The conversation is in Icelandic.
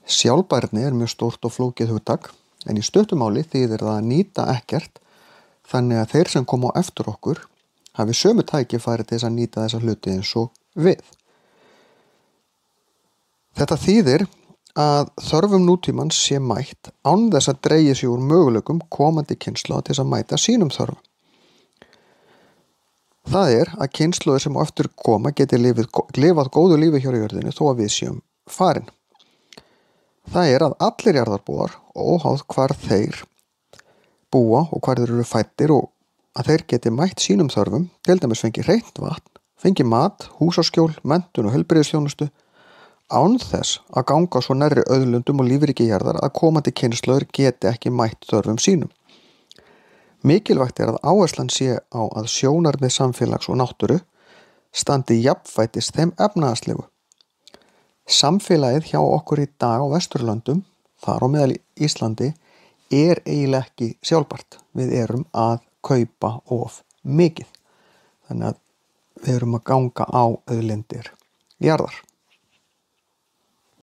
Sjálfbærni mjög stórt og flókið hugtak, en í stuttu máli þýðir það að nýta ekkert þannig að þeir sem koma á eftir okkur hafi sömu tækifæri til þess að nýta þessa hluti eins og við. Þetta þýðir að þörfum nútímans sé mætt án þess að dregið sig úr möguleikum komandi kynslóða til þess að mæta sínum þörfum. Það að kynslóðir sem á eftir koma geti lifað góðu lífi hér á jörðinni þó að við séum farin. Það að allir jarðarbúar, óháð hvar þeir búa og hvar þeir eru fæddir, og að þeir geti mætt sínum þörfum, til dæmis fengi hreint vatn, fengi mat, húsaskjól, menntun og heilbrigðisþjónustu, án þess að ganga svo nærri auðlundum og lífríki jarðar að komandi kynslóðir geti ekki mætt þörfum sínum. Mikilvægt að áherslan sé á að sjónarmið samfélags og náttúru standi jafnfætis þeim efnahagslegu. Samfélagið hjá okkur í dag á Vesturlöndum, þar á meðal Íslandi, eiginlega ekki sjálfbært. Við erum að kaupa of mikið. Þannig að við erum að ganga á auðlindir jarðar.